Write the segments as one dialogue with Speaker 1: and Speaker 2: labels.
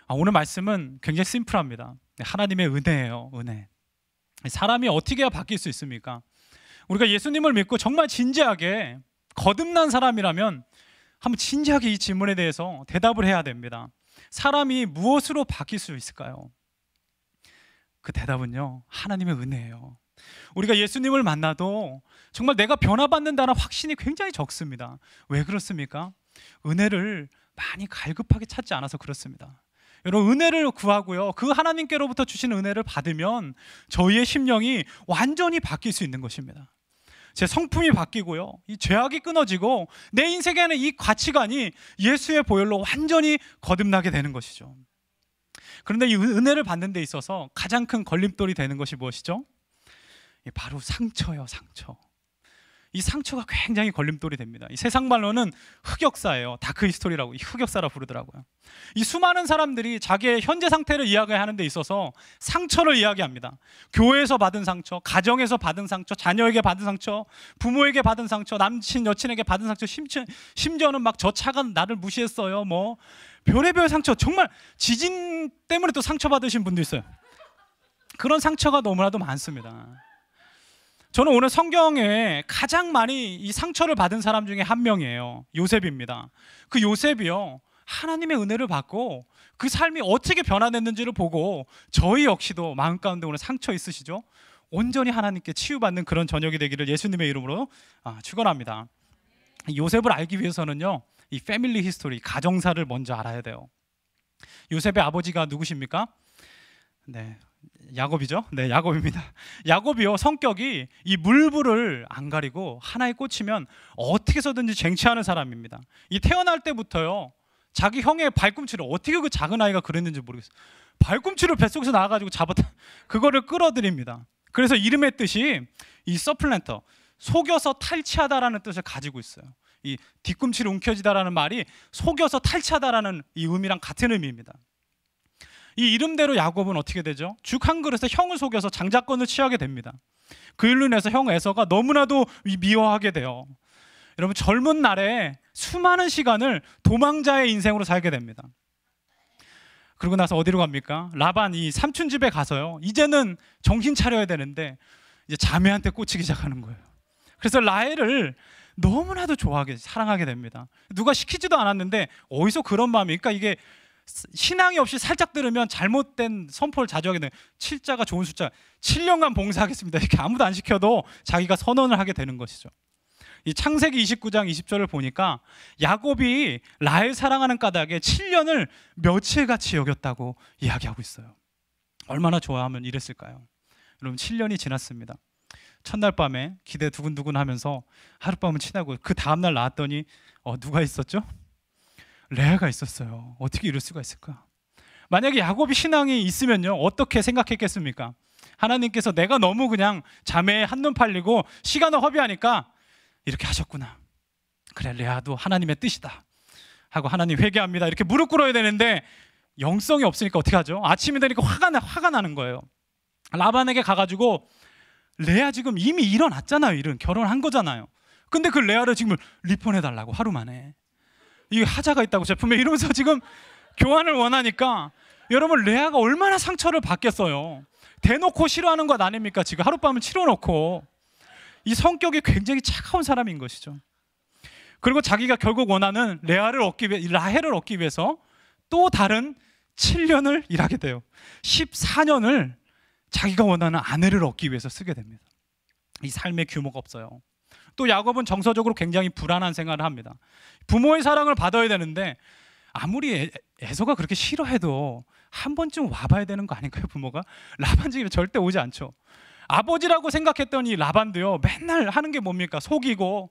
Speaker 1: 오늘 말씀은 굉장히 심플합니다. 하나님의 은혜예요. 은혜. 사람이 어떻게 해야 바뀔 수 있습니까? 우리가 예수님을 믿고 정말 진지하게 거듭난 사람이라면 한번 진지하게 이 질문에 대해서 대답을 해야 됩니다. 사람이 무엇으로 바뀔 수 있을까요? 그 대답은요, 하나님의 은혜예요. 우리가 예수님을 만나도 정말 내가 변화받는다는 확신이 굉장히 적습니다. 왜 그렇습니까? 은혜를 많이 갈급하게 찾지 않아서 그렇습니다. 여러분, 은혜를 구하고요, 그 하나님께로부터 주신 은혜를 받으면 저희의 심령이 완전히 바뀔 수 있는 것입니다. 제 성품이 바뀌고요, 이 죄악이 끊어지고 내 인생에는 이 가치관이 예수의 보혈로 완전히 거듭나게 되는 것이죠. 그런데 이 은혜를 받는 데 있어서 가장 큰 걸림돌이 되는 것이 무엇이죠? 바로 상처예요. 상처. 이 상처가 굉장히 걸림돌이 됩니다. 이 세상 말로는 흑역사예요. 다크 히스토리라고, 이 흑역사라 부르더라고요. 이 수많은 사람들이 자기의 현재 상태를 이야기하는 데 있어서 상처를 이야기합니다. 교회에서 받은 상처, 가정에서 받은 상처, 자녀에게 받은 상처, 부모에게 받은 상처, 남친, 여친에게 받은 상처, 심지어는 막 저 차가 나를 무시했어요, 뭐 별의별 상처, 정말 지진 때문에 또 상처받으신 분도 있어요. 그런 상처가 너무나도 많습니다. 저는 오늘 성경에 가장 많이 이 상처를 받은 사람 중에 한 명이에요. 요셉입니다. 그 요셉이요, 하나님의 은혜를 받고 그 삶이 어떻게 변화됐는지를 보고 저희 역시도 마음 가운데 오늘 상처 있으시죠? 온전히 하나님께 치유받는 그런 저녁이 되기를 예수님의 이름으로 축원합니다. 요셉을 알기 위해서는요, 이 패밀리 히스토리, 가정사를 먼저 알아야 돼요. 요셉의 아버지가 누구십니까? 네, 야곱이죠. 네, 야곱입니다. 야곱이요, 성격이 이 물불을 안 가리고 하나에 꽂히면 어떻게 해서든지 쟁취하는 사람입니다. 이 태어날 때부터요, 자기 형의 발꿈치를, 어떻게 그 작은 아이가 그랬는지 모르겠어요. 발꿈치를 뱃속에서 나와가지고 잡았다, 그거를 끌어들입니다. 그래서 이름의 뜻이 이 서플랜터, 속여서 탈취하다라는 뜻을 가지고 있어요. 이 뒤꿈치를 움켜쥐다라는 말이 속여서 탈취하다라는 이 의미랑 같은 의미입니다. 이 이름대로 야곱은 어떻게 되죠? 죽 한 그릇에 형을 속여서 장자권을 취하게 됩니다. 그 일로 인해서 형 에서가 너무나도 미워하게 돼요. 여러분, 젊은 날에 수많은 시간을 도망자의 인생으로 살게 됩니다. 그러고 나서 어디로 갑니까? 라반, 이 삼촌 집에 가서요, 이제는 정신 차려야 되는데 이제 자매한테 꽂히기 시작하는 거예요. 그래서 라헬을 너무나도 좋아하게, 사랑하게 됩니다. 누가 시키지도 않았는데 어디서 그런 마음이, 그러니까 이게 신앙이 없이 살짝 들으면 잘못된 선포를 자주 하게 돼요. 7자가 좋은 숫자, 7년간 봉사하겠습니다, 이렇게 아무도 안 시켜도 자기가 선언을 하게 되는 것이죠. 이 창세기 29장 20절을 보니까 야곱이 라헬 사랑하는 까닭에 7년을 며칠같이 여겼다고 이야기하고 있어요. 얼마나 좋아하면 이랬을까요? 여러분, 7년이 지났습니다. 첫날 밤에 기대 두근두근 하면서 하룻밤은 지나고 그 다음날 나왔더니 누가 있었죠? 레아가 있었어요. 어떻게 이럴 수가 있을까? 만약에 야곱이 신앙이 있으면요, 어떻게 생각했겠습니까? 하나님께서 내가 너무 그냥 자매에 한눈 팔리고 시간을 허비하니까 이렇게 하셨구나, 그래, 레아도 하나님의 뜻이다 하고 하나님 회개합니다, 이렇게 무릎 꿇어야 되는데 영성이 없으니까 어떻게 하죠? 아침이 되니까 화가 나는 거예요. 라반에게 가가지고, 레아 지금 이미 일어났잖아요. 일은 결혼한 거잖아요. 근데 그 레아를 지금 리폰해달라고 하루 만에, 이게 하자가 있다고 제품에 이러면서 지금 교환을 원하니까, 여러분, 레아가 얼마나 상처를 받겠어요. 대놓고 싫어하는 것 아닙니까? 지금 하룻밤을 치러놓고. 이 성격이 굉장히 차가운 사람인 것이죠. 그리고 자기가 결국 원하는 레아를 얻기 위해, 라헬을 얻기 위해서 또 다른 7년을 일하게 돼요. 14년을 자기가 원하는 아내를 얻기 위해서 쓰게 됩니다. 이 삶의 규모가 없어요. 또 야곱은 정서적으로 굉장히 불안한 생활을 합니다. 부모의 사랑을 받아야 되는데 아무리 에서가 그렇게 싫어해도 한 번쯤 와봐야 되는 거 아닌가요? 부모가 라반 집에 절대 오지 않죠. 아버지라고 생각했던 이 라반도요, 맨날 하는 게 뭡니까? 속이고,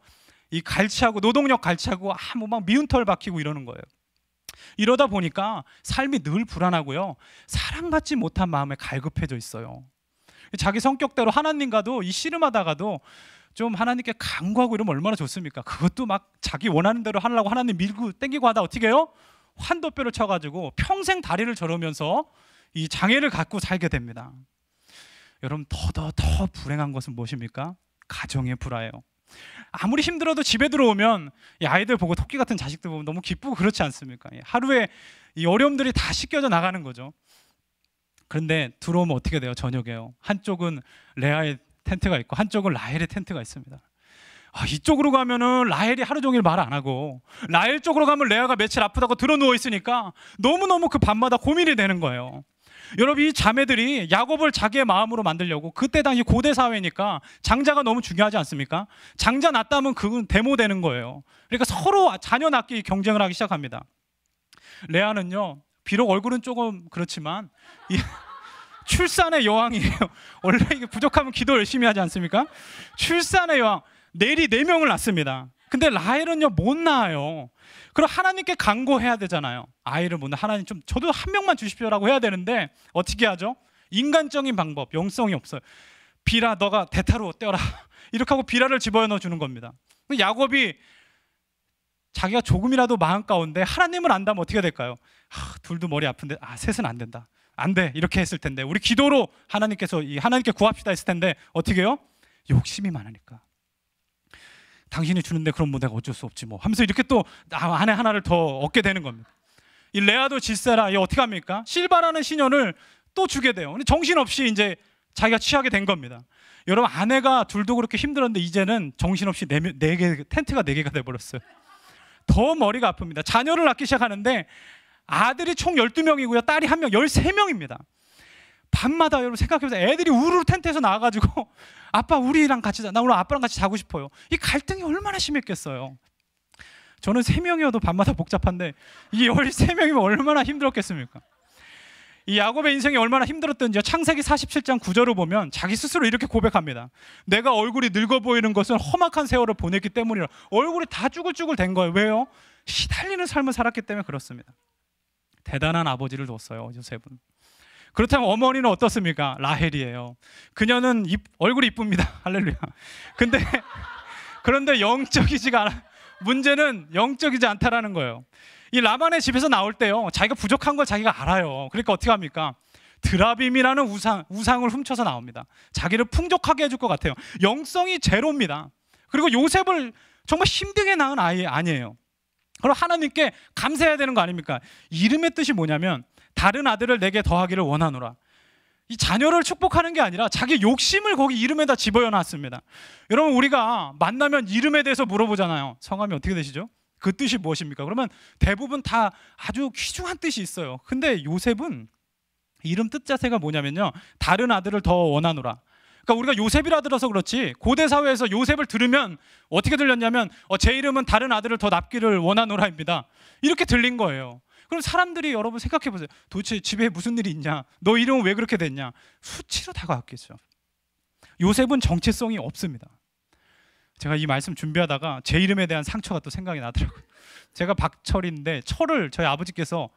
Speaker 1: 이 갈취하고, 노동력 갈취하고, 뭐 막 미운 털 박히고 이러는 거예요. 이러다 보니까 삶이 늘 불안하고요, 사랑받지 못한 마음에 갈급해져 있어요. 자기 성격대로 하나님과도 이 씨름하다가도 좀 하나님께 간구하고 이러면 얼마나 좋습니까? 그것도 막 자기 원하는 대로 하려고 하나님 밀고 땡기고 하다 어떻게 해요? 환도뼈를 쳐가지고 평생 다리를 저르면서 이 장애를 갖고 살게 됩니다. 여러분, 더 불행한 것은 무엇입니까? 가정의 불화예요. 아무리 힘들어도 집에 들어오면 이 아이들 보고, 토끼 같은 자식들 보면 너무 기쁘고 그렇지 않습니까? 하루에 이 어려움들이 다 씻겨져 나가는 거죠. 그런데 들어오면 어떻게 돼요? 저녁에요. 한쪽은 레아의 텐트가 있고 한쪽은 라헬의 텐트가 있습니다. 이쪽으로 가면은 라헬이 하루 종일 말 안 하고, 라헬 쪽으로 가면 레아가 며칠 아프다고 들어 누워 있으니까 너무너무 그 밤마다 고민이 되는 거예요. 여러분, 이 자매들이 야곱을 자기의 마음으로 만들려고, 그때 당시 고대 사회니까 장자가 너무 중요하지 않습니까? 장자 낳았다면 그건 데모되는 거예요. 그러니까 서로 자녀 낳기 경쟁을 하기 시작합니다. 레아는요, 비록 얼굴은 조금 그렇지만 출산의 여왕이에요. 원래 이게 부족하면 기도 열심히 하지 않습니까? 출산의 여왕, 내리 4명을 낳습니다. 근데 라헬은요, 못 낳아요. 그럼 하나님께 간구해야 되잖아요. 아이를 못 낳아, 하나님 좀 저도 한 명만 주십시오라고 해야 되는데 어떻게 하죠? 인간적인 방법, 영성이 없어요. 비라, 너가 대타로 떼어라, 이렇게 하고 비라를 집어넣어 주는 겁니다. 야곱이 자기가 조금이라도 마음 가운데 하나님을 안다면 어떻게 될까요? 둘도 머리 아픈데 셋은 안 된다, 안 돼, 이렇게 했을 텐데, 우리 기도로 하나님께 구합시다 했을 텐데 어떻게 해요? 욕심이 많으니까, 당신이 주는데 그럼 뭐 내가 어쩔 수 없지 뭐 하면서 이렇게 또 아내 하나를 더 얻게 되는 겁니다. 이 레아도 질세라, 이 어떻게 합니까? 실바라는 시녀를 또 주게 돼요. 근데 정신없이 이제 자기가 취하게 된 겁니다. 여러분, 아내가 둘도 그렇게 힘들었는데 이제는 정신없이 네 개, 텐트가 4개가 돼버렸어요. 더 머리가 아픕니다. 자녀를 낳기 시작하는데 아들이 총 12명이고요 딸이 1명, 13명입니다 밤마다 여러분 생각해보세요. 애들이 우르르 텐트에서 나와가지고 아빠 우리랑 같이 자, 나 오늘 아빠랑 같이 자고 싶어요. 이 갈등이 얼마나 심했겠어요. 저는 3명이어도 밤마다 복잡한데 이 13명이면 얼마나 힘들었겠습니까? 이 야곱의 인생이 얼마나 힘들었던지요. 창세기 47장 9절을 보면 자기 스스로 이렇게 고백합니다. 내가 얼굴이 늙어 보이는 것은 험악한 세월을 보냈기 때문이라. 얼굴이 다 쭈글쭈글 된 거예요. 왜요? 시달리는 삶을 살았기 때문에 그렇습니다. 대단한 아버지를 뒀어요, 요셉은. 그렇다면 어머니는 어떻습니까? 라헬이에요. 그녀는 얼굴이 이쁩니다. 할렐루야. 그런데 영적이지가 않아. 문제는 영적이지 않다라는 거예요. 이 라반의 집에서 나올 때요, 자기가 부족한 걸 자기가 알아요. 그러니까 어떻게 합니까? 드라빔이라는 우상을 훔쳐서 나옵니다. 자기를 풍족하게 해줄 것 같아요. 영성이 제로입니다. 그리고 요셉을 정말 힘들게 낳은 아이 아니에요. 그럼 하나님께 감사해야 되는 거 아닙니까? 이름의 뜻이 뭐냐면 다른 아들을 내게 더하기를 원하노라. 이 자녀를 축복하는 게 아니라 자기 욕심을 거기 이름에다 집어넣었습니다. 여러분, 우리가 만나면 이름에 대해서 물어보잖아요. 성함이 어떻게 되시죠? 그 뜻이 무엇입니까? 그러면 대부분 다 아주 귀중한 뜻이 있어요. 근데 요셉은 이름 뜻 자체가 뭐냐면요, 다른 아들을 더 원하노라. 그러니까 우리가 요셉이라 들어서 그렇지 고대 사회에서 요셉을 들으면 어떻게 들렸냐면 제 이름은 다른 아들을 더 낳기를 원하노라입니다. 이렇게 들린 거예요. 그럼 사람들이, 여러분 생각해 보세요. 도대체 집에 무슨 일이 있냐? 너 이름은 왜 그렇게 됐냐? 수치로 다가왔겠죠. 요셉은 정체성이 없습니다. 제가 이 말씀 준비하다가 제 이름에 대한 상처가 또 생각이 나더라고요. 제가 박철인데 철을 저희 아버지께서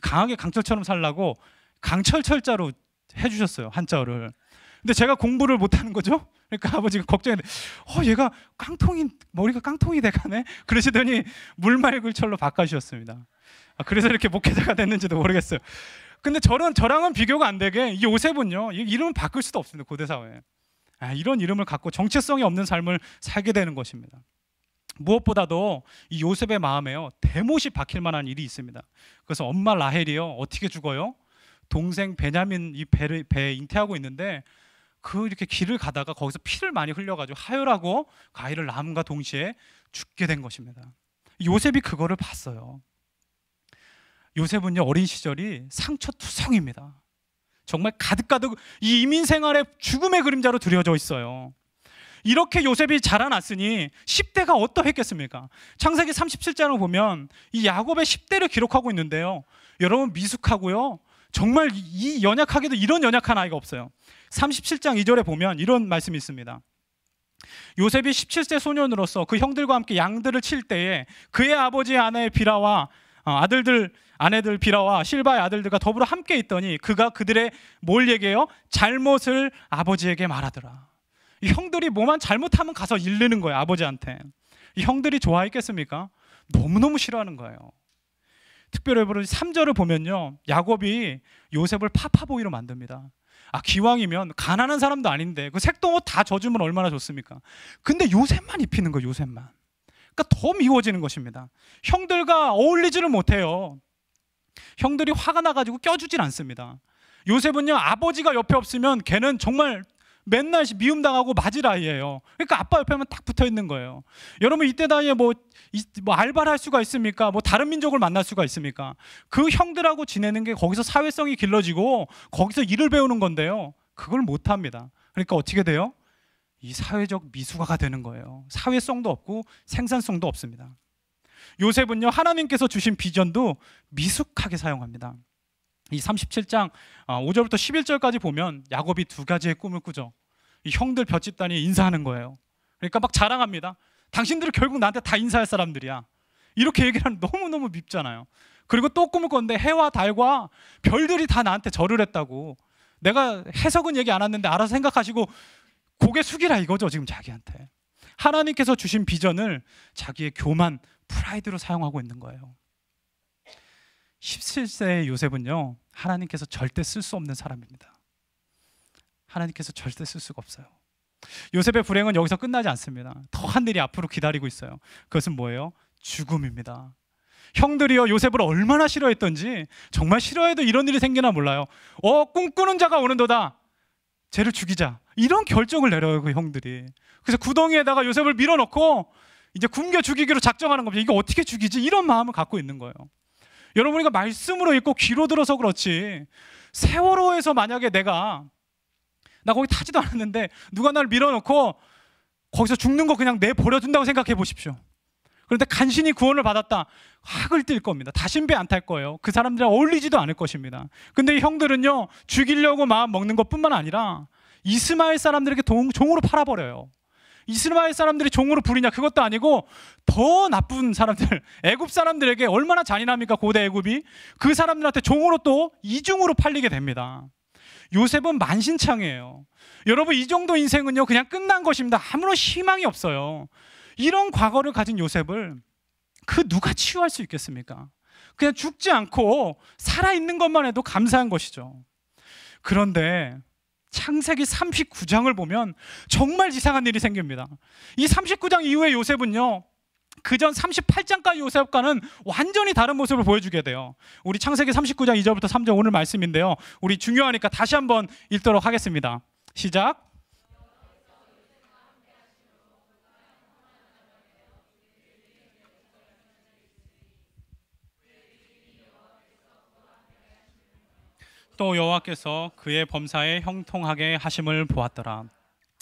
Speaker 1: 강하게 강철처럼 살라고 강철철자로 해주셨어요, 한자어를. 근데 제가 공부를 못하는 거죠. 그러니까 아버지가 걱정했는데 얘가 머리가 깡통이 돼가네 그러시더니 물 맑을 철로 바꿔주셨습니다. 그래서 이렇게 목회자가 됐는지도 모르겠어요. 근데 저랑은 비교가 안 되게 이 요셉은요, 이름을 바꿀 수도 없습니다. 고대 사회에. 이런 이름을 갖고 정체성이 없는 삶을 살게 되는 것입니다. 무엇보다도 이 요셉의 마음에요, 대못이 박힐 만한 일이 있습니다. 그래서 엄마 라헬이요, 어떻게 죽어요? 동생 베냐민 이 배에 잉태하고 있는데 이렇게 길을 가다가 거기서 피를 많이 흘려가지고 하혈하고 아이를 낳음과 동시에 죽게 된 것입니다. 요셉이 그거를 봤어요. 요셉은요, 어린 시절이 상처투성입니다. 정말 가득가득 이 이민 생활의 죽음의 그림자로 들여져 있어요. 이렇게 요셉이 자라났으니 10대가 어떠했겠습니까? 창세기 37장을 보면 이 야곱의 10대를 기록하고 있는데요, 여러분 미숙하고요, 정말 이 연약하게도 이런 연약한 아이가 없어요. 37장 2절에 보면 이런 말씀이 있습니다. 요셉이 17세 소년으로서 그 형들과 함께 양들을 칠 때에 그의 아버지의 아내 비라와 아내들 비라와 실바의 아들들과 더불어 함께 있더니 그가 그들의 뭘 얘기해요? 잘못을 아버지에게 말하더라. 이 형들이 뭐만 잘못하면 가서 일르는 거예요, 아버지한테. 이 형들이 좋아했겠습니까? 너무너무 싫어하는 거예요. 특별히 3절을 보면요, 야곱이 요셉을 파파보이로 만듭니다. 기왕이면 가난한 사람도 아닌데 그 색동옷 다 져주면 얼마나 좋습니까? 근데 요셉만 입히는 거예요. 요셉만. 그러니까 더 미워지는 것입니다. 형들과 어울리지를 못해요. 형들이 화가 나가지고 껴주질 않습니다. 요셉은요, 아버지가 옆에 없으면 걔는 정말 맨날 미움당하고 맞을 아이예요. 그러니까 아빠 옆에만 딱 붙어 있는 거예요. 여러분 이때 나이에 뭐 알바를 할 수가 있습니까? 뭐 다른 민족을 만날 수가 있습니까? 그 형들하고 지내는 게 거기서 사회성이 길러지고 거기서 일을 배우는 건데요, 그걸 못합니다. 그러니까 어떻게 돼요? 이 사회적 미숙아가 되는 거예요. 사회성도 없고 생산성도 없습니다. 요셉은요, 하나님께서 주신 비전도 미숙하게 사용합니다. 이 37장 5절부터 11절까지 보면 야곱이 두 가지의 꿈을 꾸죠. 이 형들 몇 집단이 인사하는 거예요. 그러니까 막 자랑합니다. 당신들은 결국 나한테 다 인사할 사람들이야. 이렇게 얘기를 하면 너무너무 밉잖아요. 그리고 또 꿈을 꿨는데 해와 달과 별들이 다 나한테 절을 했다고. 내가 해석은 얘기 안 했는데 알아서 생각하시고 고개 숙이라 이거죠. 지금 자기한테 하나님께서 주신 비전을 자기의 교만, 프라이드로 사용하고 있는 거예요. 17세의 요셉은요, 하나님께서 절대 쓸 수 없는 사람입니다. 하나님께서 절대 쓸 수가 없어요. 요셉의 불행은 여기서 끝나지 않습니다. 더한 일이 앞으로 기다리고 있어요. 그것은 뭐예요? 죽음입니다. 형들이요, 요셉을 얼마나 싫어했던지, 정말 싫어해도 이런 일이 생기나 몰라요. 꿈꾸는 자가 오는도다, 쟤를 죽이자, 이런 결정을 내려요, 그 형들이. 그래서 구덩이에다가 요셉을 밀어넣고 이제 굶겨 죽이기로 작정하는 겁니다. 이거 어떻게 죽이지? 이런 마음을 갖고 있는 거예요. 여러분, 우리가 말씀으로 읽고 귀로 들어서 그렇지, 세월호에서 만약에 나 거기 타지도 않았는데 누가 날 밀어넣고 거기서 죽는 거 그냥 내버려둔다고 생각해 보십시오. 그런데 간신히 구원을 받았다, 학을 뛸 겁니다. 다신 배 안 탈 거예요. 그 사람들이랑 어울리지도 않을 것입니다. 근데 이 형들은요, 죽이려고 마음 먹는 것뿐만 아니라 이스마엘 사람들에게 종으로 팔아버려요. 이스마엘 사람들이 종으로 부리냐? 그것도 아니고 더 나쁜 사람들, 애굽 사람들에게 얼마나 잔인합니까? 고대 애굽이. 그 사람들한테 종으로 또 이중으로 팔리게 됩니다. 요셉은 만신창이에요. 여러분, 이 정도 인생은요, 그냥 끝난 것입니다. 아무런 희망이 없어요. 이런 과거를 가진 요셉을 누가 치유할 수 있겠습니까? 그냥 죽지 않고 살아있는 것만 해도 감사한 것이죠. 그런데 창세기 39장을 보면 정말 이상한 일이 생깁니다. 이 39장 이후에 요셉은요, 그전 38장까지 요셉과는 완전히 다른 모습을 보여주게 돼요. 우리 창세기 39장 2절부터 3절 오늘 말씀인데요, 우리 중요하니까 다시 한번 읽도록 하겠습니다. 시작. 또 여호와께서 그의 범사에 형통하게 하심을 보았더라.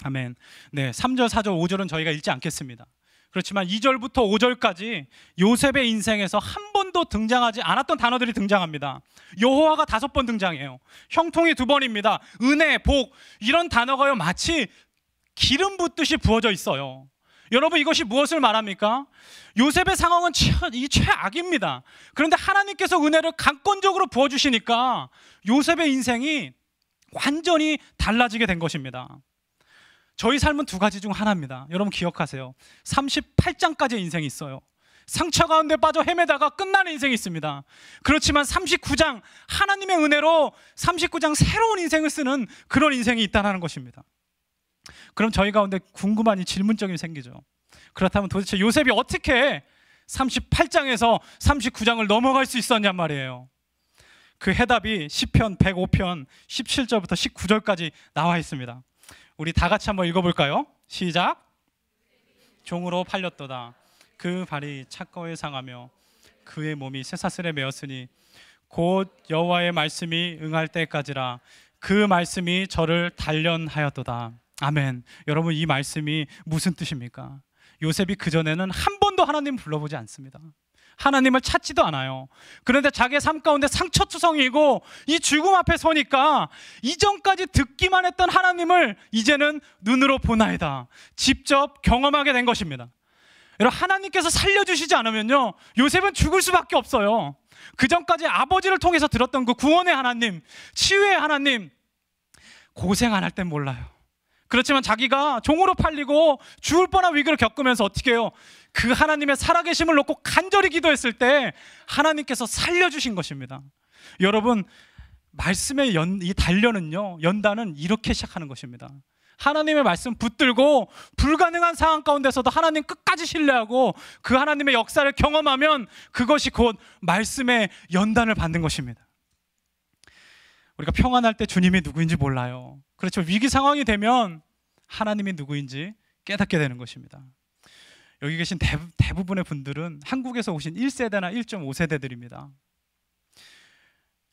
Speaker 1: 아멘. 네, 3절, 4절, 5절은 저희가 읽지 않겠습니다. 그렇지만 2절부터 5절까지 요셉의 인생에서 한 번도 등장하지 않았던 단어들이 등장합니다. 여호와가 5번 등장해요. 형통이 2번입니다. 은혜, 복, 이런 단어가요, 마치 기름 붓듯이 부어져 있어요. 여러분, 이것이 무엇을 말합니까? 요셉의 상황은 최악입니다. 그런데 하나님께서 은혜를 강권적으로 부어주시니까 요셉의 인생이 완전히 달라지게 된 것입니다. 저희 삶은 2가지 중 하나입니다. 여러분 기억하세요. 38장까지의 인생이 있어요. 상처 가운데 빠져 헤매다가 끝나는 인생이 있습니다. 그렇지만 39장 하나님의 은혜로 39장 새로운 인생을 쓰는 그런 인생이 있다는 것입니다. 그럼 저희 가운데 궁금한 이 질문점이 생기죠. 그렇다면 도대체 요셉이 어떻게 38장에서 39장을 넘어갈 수 있었냔 말이에요. 그 해답이 시편 105편 17절부터 19절까지 나와 있습니다. 우리 다 같이 한번 읽어볼까요? 시작. 종으로 팔렸도다. 그 발이 착거에 상하며 그의 몸이 쇠사슬에 매었으니 곧 여호와의 말씀이 응할 때까지라. 그 말씀이 저를 단련하였도다. 아멘. 여러분, 이 말씀이 무슨 뜻입니까? 요셉이 그전에는 한 번도 하나님을 불러보지 않습니다. 하나님을 찾지도 않아요. 그런데 자기의 삶 가운데 상처투성이고 이 죽음 앞에 서니까 이전까지 듣기만 했던 하나님을 이제는 눈으로 보나이다, 직접 경험하게 된 것입니다. 여러분, 하나님께서 살려주시지 않으면요, 요셉은 죽을 수밖에 없어요. 그전까지 아버지를 통해서 들었던 그 구원의 하나님, 치유의 하나님, 고생 안 할 땐 몰라요. 그렇지만 자기가 종으로 팔리고 죽을 뻔한 위기를 겪으면서 어떻게 해요? 그 하나님의 살아계심을 놓고 간절히 기도했을 때 하나님께서 살려주신 것입니다. 여러분, 말씀의 이 단련은요, 연단은 이렇게 시작하는 것입니다. 하나님의 말씀 붙들고 불가능한 상황 가운데서도 하나님 끝까지 신뢰하고 그 하나님의 역사를 경험하면 그것이 곧 말씀의 연단을 받는 것입니다. 우리가 평안할 때 주님이 누구인지 몰라요. 그렇죠. 위기 상황이 되면 하나님이 누구인지 깨닫게 되는 것입니다. 여기 계신 대부분의 분들은 한국에서 오신 1세대나 1.5세대들입니다.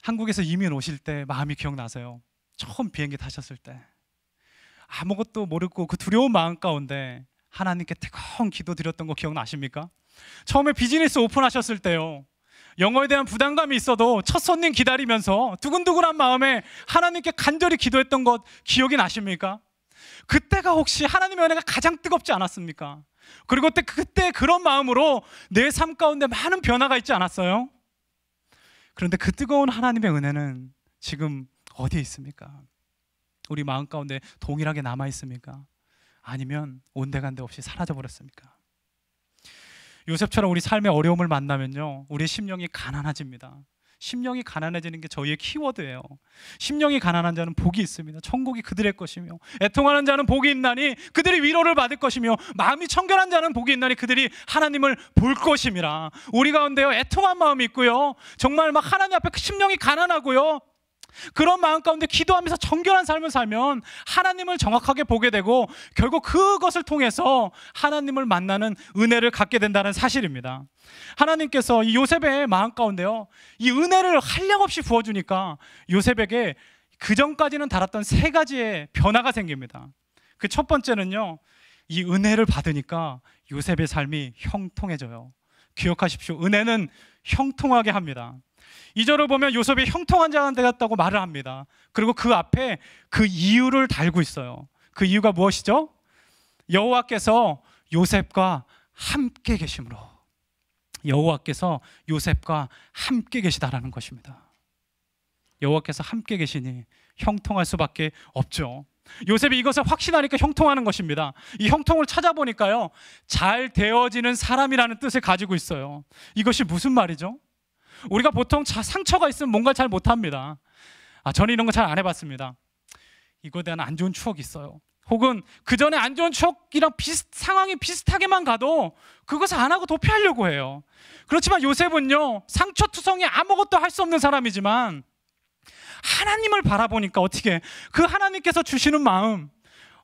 Speaker 1: 한국에서 이민 오실 때 마음이 기억나세요? 처음 비행기 타셨을 때 아무것도 모르고 그 두려운 마음 가운데 하나님께 뜨거운 기도 드렸던 거 기억나십니까? 처음에 비즈니스 오픈하셨을 때요, 영어에 대한 부담감이 있어도 첫 손님 기다리면서 두근두근한 마음에 하나님께 간절히 기도했던 것 기억이 나십니까? 그때가 혹시 하나님의 은혜가 가장 뜨겁지 않았습니까? 그리고 그때 그런 마음으로 내 삶 가운데 많은 변화가 있지 않았어요? 그런데 그 뜨거운 하나님의 은혜는 지금 어디에 있습니까? 우리 마음 가운데 동일하게 남아 있습니까? 아니면 온데간데 없이 사라져 버렸습니까? 요셉처럼 우리 삶의 어려움을 만나면요, 우리의 심령이 가난해집니다. 심령이 가난해지는 게 저희의 키워드예요. 심령이 가난한 자는 복이 있습니다. 천국이 그들의 것이며, 애통하는 자는 복이 있나니 그들이 위로를 받을 것이며, 마음이 청결한 자는 복이 있나니 그들이 하나님을 볼 것임이라. 우리 가운데요, 애통한 마음이 있고요, 정말 막 하나님 앞에 심령이 가난하고요, 그런 마음 가운데 기도하면서 정결한 삶을 살면 하나님을 정확하게 보게 되고 결국 그것을 통해서 하나님을 만나는 은혜를 갖게 된다는 사실입니다. 하나님께서 이 요셉의 마음 가운데요, 이 은혜를 한량없이 부어주니까 요셉에게 그전까지는 달았던 세 가지의 변화가 생깁니다. 그 첫 번째는요, 이 은혜를 받으니까 요셉의 삶이 형통해져요. 기억하십시오. 은혜는 형통하게 합니다. 2절을 보면 요셉이 형통한 자가 되었다고 말을 합니다. 그리고 그 앞에 그 이유를 달고 있어요. 그 이유가 무엇이죠? 여호와께서 요셉과 함께 계심으로. 여호와께서 요셉과 함께 계시다라는 것입니다. 여호와께서 함께 계시니 형통할 수밖에 없죠. 요셉이 이것을 확신하니까 형통하는 것입니다. 이 형통을 찾아보니까요, 잘 되어지는 사람이라는 뜻을 가지고 있어요. 이것이 무슨 말이죠? 우리가 보통 상처가 있으면 뭔가 잘 못합니다. 저는 이런 거 잘 안 해봤습니다. 이거에 대한 안 좋은 추억이 있어요. 혹은 그 전에 안 좋은 추억이랑 상황이 비슷하게만 가도 그것을 안 하고 도피하려고 해요. 그렇지만 요셉은요, 상처투성이 아무것도 할 수 없는 사람이지만 하나님을 바라보니까 어떻게 그 하나님께서 주시는 마음,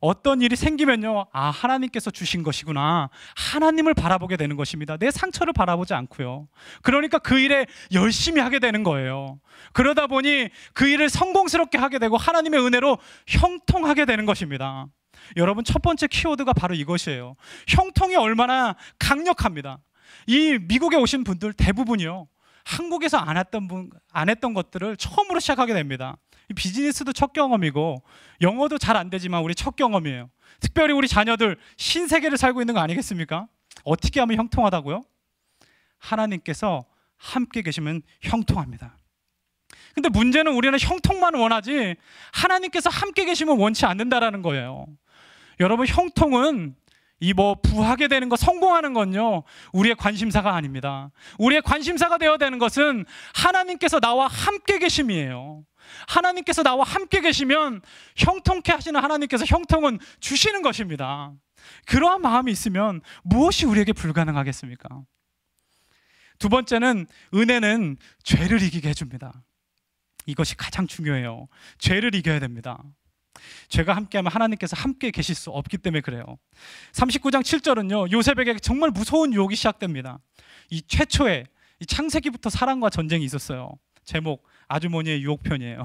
Speaker 1: 어떤 일이 생기면요, 하나님께서 주신 것이구나, 하나님을 바라보게 되는 것입니다. 내 상처를 바라보지 않고요. 그러니까 그 일에 열심히 하게 되는 거예요. 그러다 보니 그 일을 성공스럽게 하게 되고 하나님의 은혜로 형통하게 되는 것입니다. 여러분, 첫 번째 키워드가 바로 이것이에요. 형통이 얼마나 강력합니다. 이 미국에 오신 분들 대부분이요, 한국에서 안 했던 것들을 처음으로 시작하게 됩니다. 비즈니스도 첫 경험이고 영어도 잘 안 되지만 우리 첫 경험이에요. 특별히 우리 자녀들 신세계를 살고 있는 거 아니겠습니까? 어떻게 하면 형통하다고요? 하나님께서 함께 계시면 형통합니다. 근데 문제는 우리는 형통만 원하지 하나님께서 함께 계시면 원치 않는다라는 거예요. 여러분, 형통은 부하게 되는 것, 성공하는 건요, 우리의 관심사가 아닙니다. 우리의 관심사가 되어야 되는 것은 하나님께서 나와 함께 계심이에요. 하나님께서 나와 함께 계시면 형통케 하시는 하나님께서 형통은 주시는 것입니다. 그러한 마음이 있으면 무엇이 우리에게 불가능하겠습니까? 두 번째는 은혜는 죄를 이기게 해줍니다. 이것이 가장 중요해요. 죄를 이겨야 됩니다. 죄가 함께하면 하나님께서 함께 계실 수 없기 때문에 그래요. 39장 7절은요, 요셉에게 정말 무서운 유혹이 시작됩니다. 이 최초의 이 창세기부터 사랑과 전쟁이 있었어요. 제목, 아주머니의 유혹편이에요.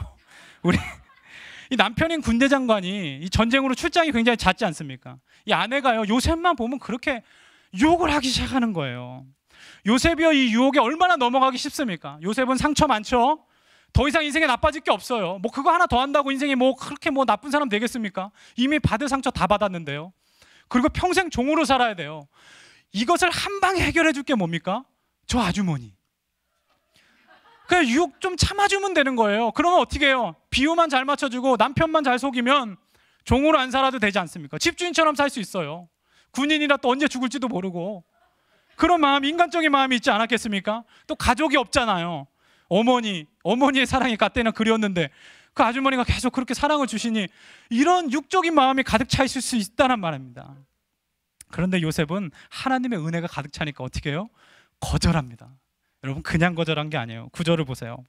Speaker 1: 우리 이 남편인 군대 장관이 이 전쟁으로 출장이 굉장히 잦지 않습니까? 이 아내가요, 요셉만 보면 그렇게 유혹을 하기 시작하는 거예요. 요셉이요, 이 유혹에 얼마나 넘어가기 쉽습니까? 요셉은 상처 많죠? 더 이상 인생에 나빠질 게 없어요. 그거 하나 더 한다고 인생이 그렇게 나쁜 사람 되겠습니까? 이미 받을 상처 다 받았는데요. 그리고 평생 종으로 살아야 돼요. 이것을 한 방에 해결해 줄 게 뭡니까? 저 아주머니. 그냥 유혹 좀 참아주면 되는 거예요. 그러면 어떻게 해요? 비유만 잘 맞춰주고 남편만 잘 속이면 종으로 안 살아도 되지 않습니까? 집주인처럼 살 수 있어요. 군인이라 또 언제 죽을지도 모르고. 그런 마음, 인간적인 마음이 있지 않았겠습니까? 또 가족이 없잖아요. 어머니의 사랑이 그때는 그리웠는데 그 아주머니가 계속 그렇게 사랑을 주시니 이런 육적인 마음이 가득 차 있을 수 있다는 말입니다. 그런데 요셉은 하나님의 은혜가 가득 차니까 어떻게 해요? 거절합니다. 여러분, 그냥 거절한 게 아니에요. 구절을 보세요.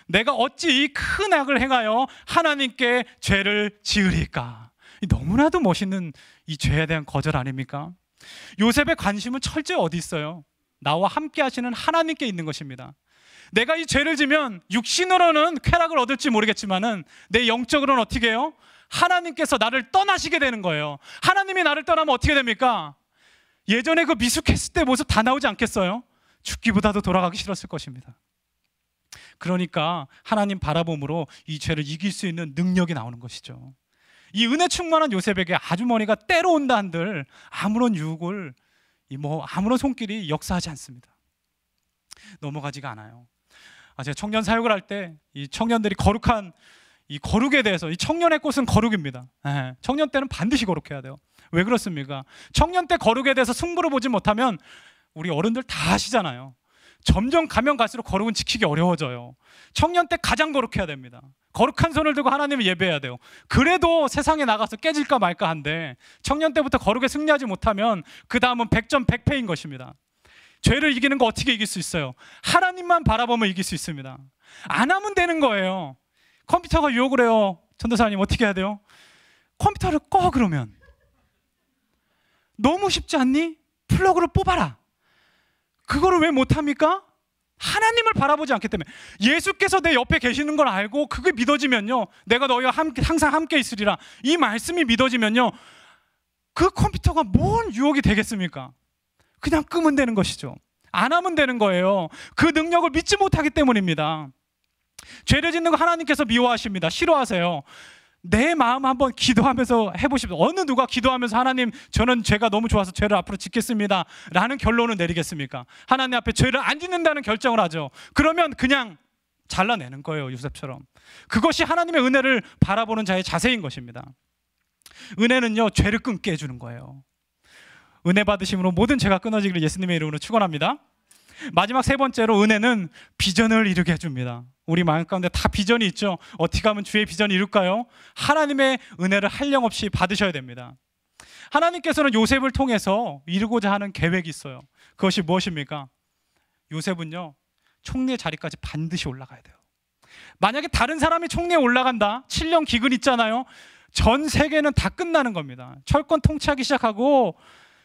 Speaker 1: 내가 어찌 이 큰 악을 행하여 하나님께 죄를 지으리까. 너무나도 멋있는 이 죄에 대한 거절 아닙니까? 요셉의 관심은 철저히 어디 있어요? 나와 함께 하시는 하나님께 있는 것입니다. 내가 이 죄를 지면 육신으로는 쾌락을 얻을지 모르겠지만은 내 영적으로는 어떻게 해요? 하나님께서 나를 떠나시게 되는 거예요. 하나님이 나를 떠나면 어떻게 됩니까? 예전에 그 미숙했을 때 모습 다 나오지 않겠어요? 죽기보다도 돌아가기 싫었을 것입니다. 그러니까 하나님 바라봄으로 이 죄를 이길 수 있는 능력이 나오는 것이죠. 이 은혜 충만한 요셉에게 아주머니가 때려온다 한들 아무런 유혹을 아무런 손길이 역사하지 않습니다. 넘어가지가 않아요. 제가 청년 사역을 할 때 이 청년들이 거룩한 이 거룩에 대해서, 이 청년의 꽃은 거룩입니다. 청년 때는 반드시 거룩해야 돼요. 왜 그렇습니까? 청년 때 거룩에 대해서 승부를 보지 못하면 우리 어른들 다 아시잖아요. 점점 가면 갈수록 거룩은 지키기 어려워져요. 청년 때 가장 거룩해야 됩니다. 거룩한 손을 들고 하나님을 예배해야 돼요. 그래도 세상에 나가서 깨질까 말까 한데 청년 때부터 거룩에 승리하지 못하면 그 다음은 100점 100패인 것입니다. 죄를 이기는 거 어떻게 이길 수 있어요? 하나님만 바라보면 이길 수 있습니다. 안 하면 되는 거예요. 컴퓨터가 유혹을 해요. 전도사님 어떻게 해야 돼요? 컴퓨터를 꺼. 그러면 너무 쉽지 않니? 플러그를 뽑아라. 그거를 왜 못합니까? 하나님을 바라보지 않기 때문에. 예수께서 내 옆에 계시는 걸 알고 그게 믿어지면요, 내가 너희와 항상 함께 있으리라, 이 말씀이 믿어지면요, 그 컴퓨터가 뭔 유혹이 되겠습니까? 그냥 끄면 되는 것이죠. 안 하면 되는 거예요. 그 능력을 믿지 못하기 때문입니다. 죄를 짓는 거 하나님께서 미워하십니다. 싫어하세요. 내 마음 한번 기도하면서 해보십시오. 어느 누가 기도하면서 하나님, 저는 죄가 너무 좋아서 죄를 앞으로 짓겠습니다 라는 결론을 내리겠습니까? 하나님 앞에 죄를 안 짓는다는 결정을 하죠. 그러면 그냥 잘라내는 거예요. 요셉처럼. 그것이 하나님의 은혜를 바라보는 자의 자세인 것입니다. 은혜는요, 죄를 끊게 해주는 거예요. 은혜 받으심으로 모든 죄가 끊어지기를 예수님의 이름으로 축원합니다. 마지막 세 번째로, 은혜는 비전을 이루게 해줍니다. 우리 마음 가운데 다 비전이 있죠. 어떻게 하면 주의 비전을 이룰까요? 하나님의 은혜를 한량없이 받으셔야 됩니다. 하나님께서는 요셉을 통해서 이루고자 하는 계획이 있어요. 그것이 무엇입니까? 요셉은요, 총리의 자리까지 반드시 올라가야 돼요. 만약에 다른 사람이 총리에 올라간다, 7년 기근 있잖아요. 전 세계는 다 끝나는 겁니다. 철권 통치하기 시작하고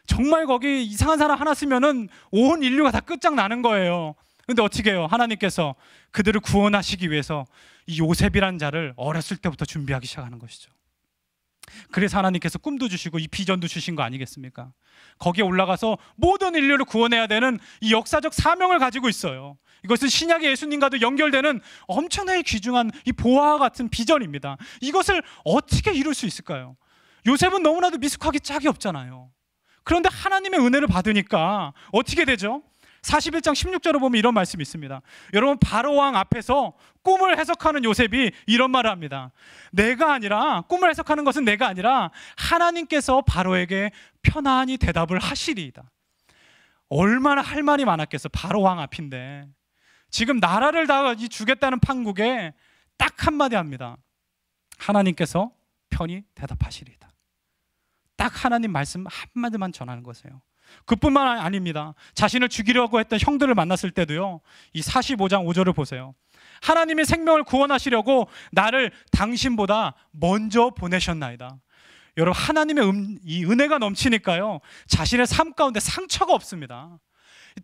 Speaker 1: 정말 거기 이상한 사람 하나 쓰면은 온 인류가 다 끝장나는 거예요. 근데 어떻게 해요? 하나님께서 그들을 구원하시기 위해서 이 요셉이라는 자를 어렸을 때부터 준비하기 시작하는 것이죠. 그래서 하나님께서 꿈도 주시고 이 비전도 주신 거 아니겠습니까? 거기에 올라가서 모든 인류를 구원해야 되는 이 역사적 사명을 가지고 있어요. 이것은 신약의 예수님과도 연결되는 엄청나게 귀중한 이 보화와 같은 비전입니다. 이것을 어떻게 이룰 수 있을까요? 요셉은 너무나도 미숙하기 짝이 없잖아요. 그런데 하나님의 은혜를 받으니까 어떻게 되죠? 41장 16절을 보면 이런 말씀이 있습니다. 여러분, 바로왕 앞에서 꿈을 해석하는 요셉이 이런 말을 합니다. 꿈을 해석하는 것은 내가 아니라 하나님께서 바로에게 편안히 대답을 하시리이다. 얼마나 할 말이 많았겠어. 바로왕 앞인데 지금 나라를 다 주겠다는 판국에 딱 한마디 합니다. 하나님께서 편히 대답하시리이다. 딱 하나님 말씀 한마디만 전하는 것이에요. 그뿐만 아닙니다. 자신을 죽이려고 했던 형들을 만났을 때도요, 이 45장 5절을 보세요. 하나님의 생명을 구원하시려고 나를 당신보다 먼저 보내셨나이다. 여러분, 하나님의 이 은혜가 넘치니까요, 자신의 삶 가운데 상처가 없습니다.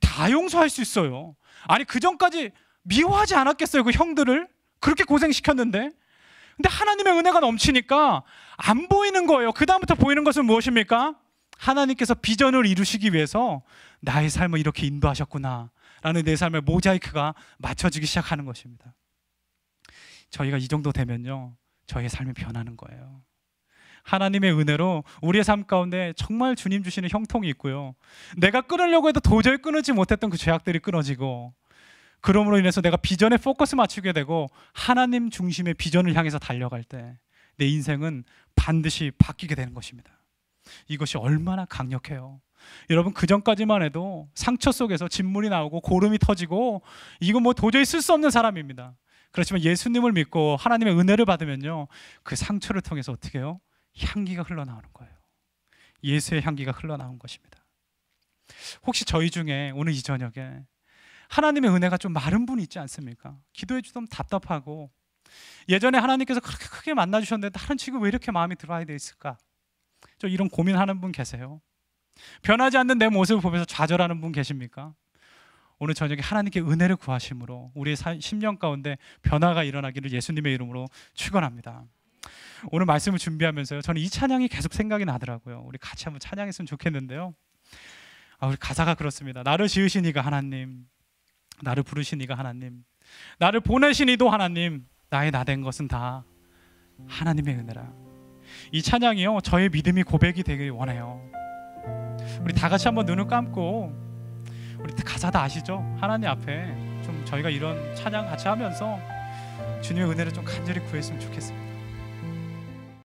Speaker 1: 다 용서할 수 있어요. 아니, 그 전까지 미워하지 않았겠어요? 그 형들을 그렇게 고생시켰는데. 근데 하나님의 은혜가 넘치니까 안 보이는 거예요. 그 다음부터 보이는 것은 무엇입니까? 하나님께서 비전을 이루시기 위해서 나의 삶을 이렇게 인도하셨구나 라는 내 삶의 모자이크가 맞춰지기 시작하는 것입니다. 저희가 이 정도 되면요, 저희의 삶이 변하는 거예요. 하나님의 은혜로 우리의 삶 가운데 정말 주님 주시는 형통이 있고요, 내가 끊으려고 해도 도저히 끊지 못했던 그 죄악들이 끊어지고, 그러므로 인해서 내가 비전에 포커스 맞추게 되고 하나님 중심의 비전을 향해서 달려갈 때 내 인생은 반드시 바뀌게 되는 것입니다. 이것이 얼마나 강력해요. 여러분 그 전까지만 해도 상처 속에서 진물이 나오고 고름이 터지고 이거 뭐 도저히 쓸 수 없는 사람입니다. 그렇지만 예수님을 믿고 하나님의 은혜를 받으면요, 그 상처를 통해서 어떻게 해요? 향기가 흘러나오는 거예요. 예수의 향기가 흘러나온 것입니다. 혹시 저희 중에 오늘 이 저녁에 하나님의 은혜가 좀 마른 분이 있지 않습니까? 기도해 주면 답답하고, 예전에 하나님께서 그렇게 크게 만나주셨는데 나는 지금 왜 이렇게 마음이 들어야 돼 있을까? 좀 이런 고민하는 분 계세요? 변하지 않는 내 모습을 보면서 좌절하는 분 계십니까? 오늘 저녁에 하나님께 은혜를 구하심으로 우리의 심령 가운데 변화가 일어나기를 예수님의 이름으로 축원합니다. 오늘 말씀을 준비하면서요, 저는 이 찬양이 계속 생각이 나더라고요. 우리 같이 한번 찬양했으면 좋겠는데요. 우리 가사가 그렇습니다. 나를 지으신 이가 하나님, 나를 부르신 이가 하나님, 나를 보내신 이도 하나님, 나의 나 된 것은 다 하나님의 은혜라. 이 찬양이요, 저의 믿음이 고백이 되길 원해요. 우리 다 같이 한번 눈을 감고, 우리 가사 다 아시죠? 하나님 앞에 좀 저희가 이런 찬양 같이 하면서 주님의 은혜를 좀 간절히 구했으면 좋겠습니다.